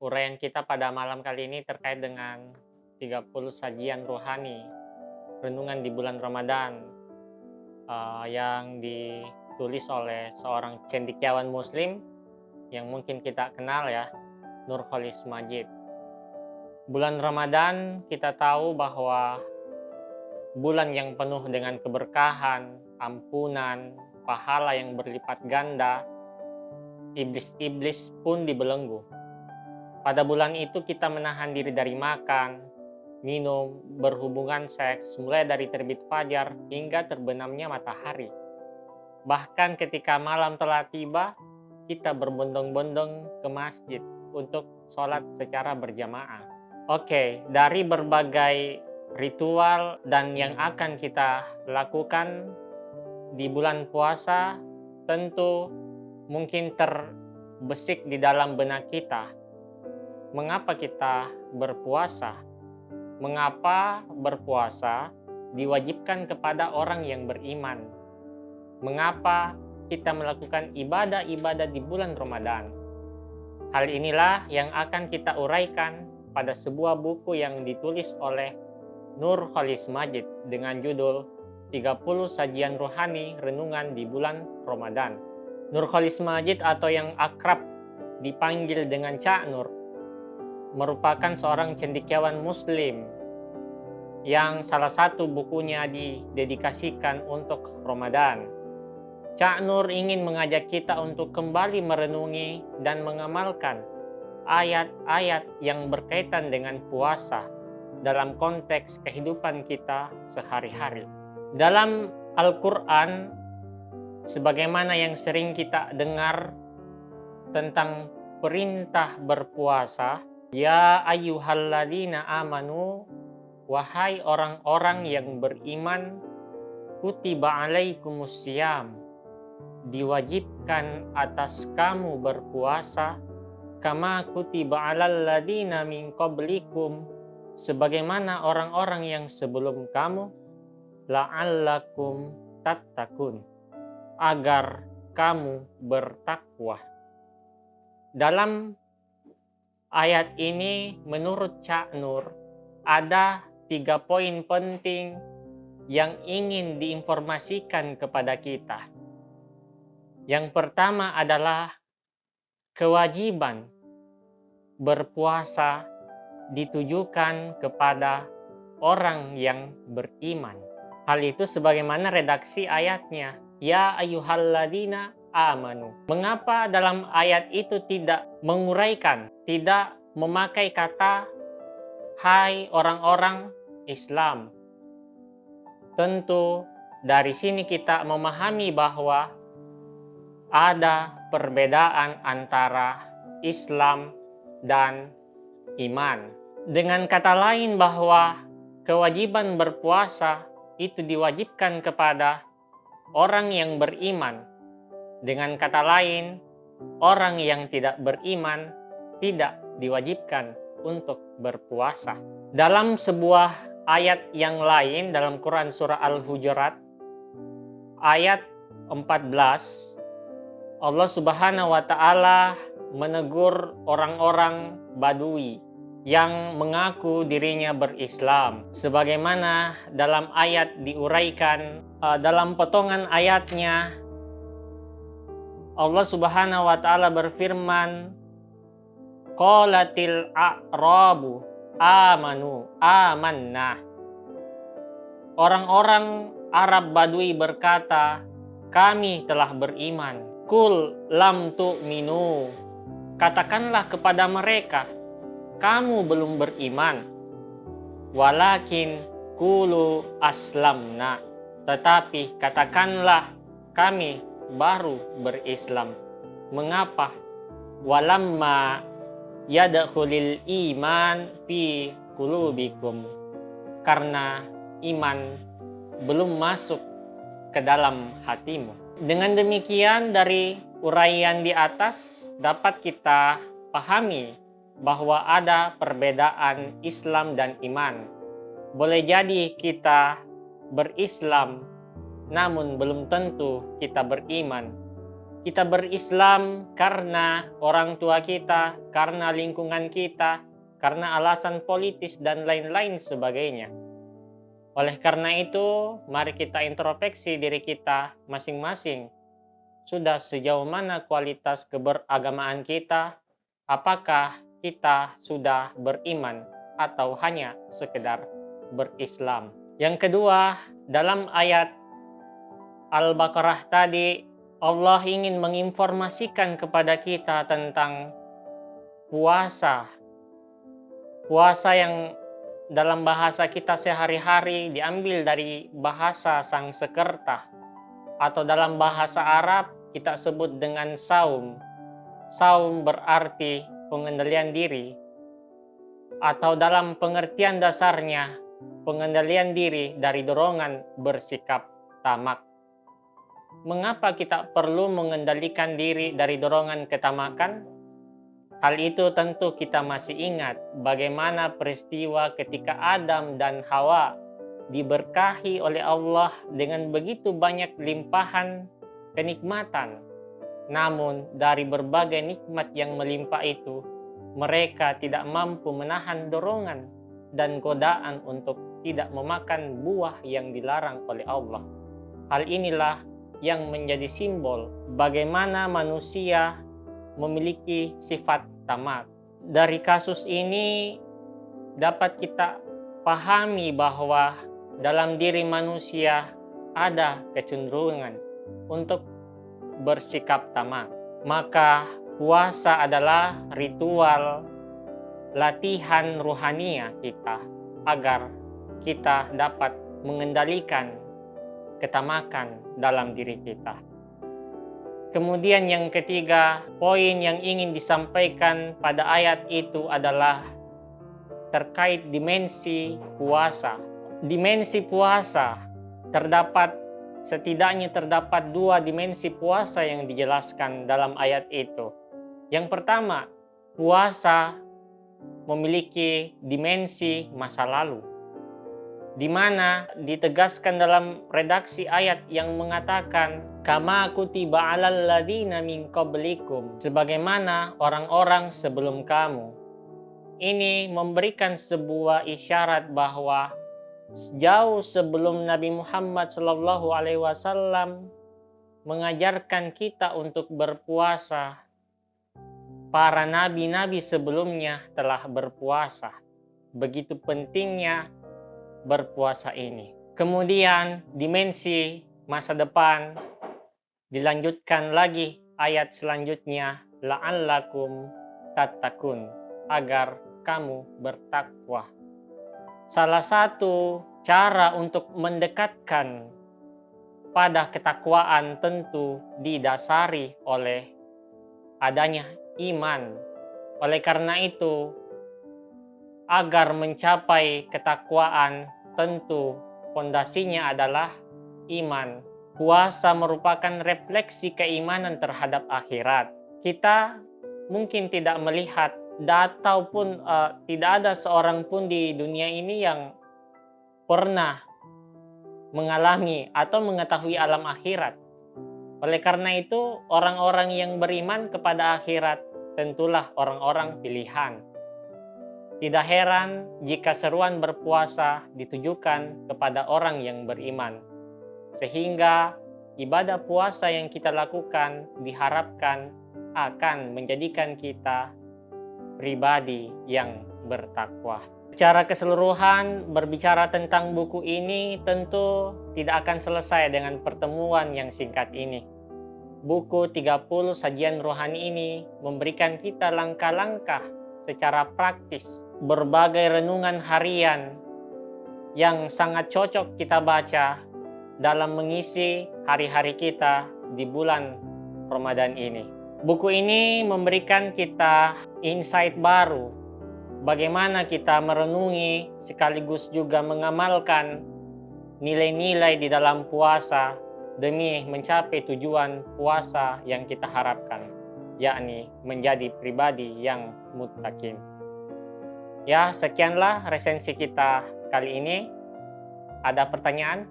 Uraian kita pada malam kali ini terkait dengan 30 sajian rohani renungan di bulan Ramadan yang ditulis oleh seorang cendekiawan muslim yang mungkin kita kenal ya, Nurholis Majid. Bulan Ramadan kita tahu bahwa bulan yang penuh dengan keberkahan, ampunan, pahala yang berlipat ganda. Iblis-iblis pun dibelenggu. Pada bulan itu kita menahan diri dari makan, minum, berhubungan seks, mulai dari terbit fajar hingga terbenamnya matahari. Bahkan ketika malam telah tiba, kita berbondong-bondong ke masjid untuk sholat secara berjamaah. Oke, dari berbagai ritual dan yang akan kita lakukan di bulan puasa, tentu mungkin terbesik di dalam benak kita. Mengapa kita berpuasa? Mengapa berpuasa diwajibkan kepada orang yang beriman? Mengapa kita melakukan ibadah-ibadah di bulan Ramadan? Hal inilah yang akan kita uraikan pada sebuah buku yang ditulis oleh Nurholis Majid dengan judul 30 Sajian Rohani Renungan di Bulan Ramadan. Nurholis Majid atau yang akrab dipanggil dengan Cak Nur merupakan seorang cendekiawan muslim yang salah satu bukunya didedikasikan untuk Ramadan. Cak Nur ingin mengajak kita untuk kembali merenungi dan mengamalkan ayat-ayat yang berkaitan dengan puasa dalam konteks kehidupan kita sehari-hari. Dalam Al-Quran, sebagaimana yang sering kita dengar tentang perintah berpuasa, ya ayyuhalladzina amanu, wahai orang-orang yang beriman, kutiba alaikumusiyam, diwajibkan atas kamu berpuasa, kama kutiba alal ladzina min qablikum, sebagaimana orang-orang yang sebelum kamu, la'allakum tattaqun, agar kamu bertakwa. Dalam ayat ini menurut Cak Nur ada 3 poin penting yang ingin diinformasikan kepada kita. Yang pertama adalah kewajiban berpuasa ditujukan kepada orang yang beriman. Hal itu sebagaimana redaksi ayatnya, ya ayyuhalladzina amanu. Mengapa dalam ayat itu tidak menguraikan, tidak memakai kata hai orang-orang Islam? Tentu dari sini kita memahami bahwa ada perbedaan antara Islam dan iman. Dengan kata lain bahwa kewajiban berpuasa itu diwajibkan kepada orang yang beriman. Dengan kata lain, orang yang tidak beriman tidak diwajibkan untuk berpuasa. Dalam sebuah ayat yang lain dalam Quran surah Al-Hujurat ayat 14, Allah Subhanahu wa taala menegur orang-orang Badui yang mengaku dirinya berislam. Sebagaimana dalam ayat diuraikan dalam potongan ayatnya, Allah Subhanahu wa taala berfirman, qalatil a'rabu amanu amanna. Orang-orang Arab Badui berkata, kami telah beriman. Kul lam tu'minu, katakanlah kepada mereka, kamu belum beriman. Walakin kulu aslamna, tetapi katakanlah kami baru berislam. Mengapa? Walamma yadkhulil iman fi qulubikum, karena iman belum masuk ke dalam hatimu. Dengan demikian, dari uraian di atas dapat kita pahami bahwa ada perbedaan Islam dan iman. Boleh jadi kita berislam, namun belum tentu kita beriman. Kita berislam karena orang tua kita, karena lingkungan kita, karena alasan politis dan lain-lain sebagainya. Oleh karena itu, mari kita introspeksi diri kita masing-masing. Sudah sejauh mana kualitas keberagamaan kita? Apakah kita sudah beriman atau hanya sekedar berislam? Yang kedua, dalam ayat Al-Baqarah tadi, Allah ingin menginformasikan kepada kita tentang puasa. Puasa yang dalam bahasa kita sehari-hari diambil dari bahasa Sangsekerta, atau dalam bahasa Arab kita sebut dengan saum. Saum berarti pengendalian diri, atau dalam pengertian dasarnya pengendalian diri dari dorongan bersikap tamak. Mengapa kita perlu mengendalikan diri dari dorongan ketamakan? Hal itu tentu kita masih ingat bagaimana peristiwa ketika Adam dan Hawa diberkahi oleh Allah dengan begitu banyak limpahan kenikmatan. Namun dari berbagai nikmat yang melimpah itu, mereka tidak mampu menahan dorongan dan godaan untuk tidak memakan buah yang dilarang oleh Allah. Hal inilah yang menjadi simbol bagaimana manusia memiliki sifat tamak. Dari kasus ini dapat kita pahami bahwa dalam diri manusia ada kecenderungan untuk bersikap tamak. Maka puasa adalah ritual latihan ruhania kita agar kita dapat mengendalikan ketamakan dalam diri kita. Kemudian yang ketiga, poin yang ingin disampaikan pada ayat itu adalah terkait dimensi puasa. Dimensi puasa setidaknya terdapat dua dimensi puasa yang dijelaskan dalam ayat itu. Yang pertama, puasa memiliki dimensi masa lalu, di mana ditegaskan dalam redaksi ayat yang mengatakan kama kutiba 'alal ladzina min qablikum, sebagaimana orang-orang sebelum kamu. Ini memberikan sebuah isyarat bahwa jauh sebelum Nabi Muhammad SAW mengajarkan kita untuk berpuasa, para nabi-nabi sebelumnya telah berpuasa. Begitu pentingnya berpuasa ini. Kemudian dimensi masa depan dilanjutkan lagi ayat selanjutnya, la'allakum tattaqun, agar kamu bertakwa. Salah satu cara untuk mendekatkan pada ketakwaan tentu didasari oleh adanya iman. Oleh karena itu, agar mencapai ketakwaan tentu fondasinya adalah iman. Puasa merupakan refleksi keimanan terhadap akhirat. Kita mungkin tidak melihat ataupun tidak ada seorang pun di dunia ini yang pernah mengalami atau mengetahui alam akhirat. Oleh karena itu, orang-orang yang beriman kepada akhirat tentulah orang-orang pilihan. Tidak heran jika seruan berpuasa ditujukan kepada orang yang beriman, sehingga ibadah puasa yang kita lakukan diharapkan akan menjadikan kita pribadi yang bertakwa. Secara keseluruhan, berbicara tentang buku ini tentu tidak akan selesai dengan pertemuan yang singkat ini. Buku 30 Sajian Rohani ini memberikan kita langkah-langkah secara praktis, berbagai renungan harian yang sangat cocok kita baca dalam mengisi hari-hari kita di bulan Ramadan ini. Buku ini memberikan kita insight baru, bagaimana kita merenungi sekaligus juga mengamalkan nilai-nilai di dalam puasa demi mencapai tujuan puasa yang kita harapkan, yakni menjadi pribadi yang muttaqin. Ya, sekianlah resensi kita kali ini. Ada pertanyaan?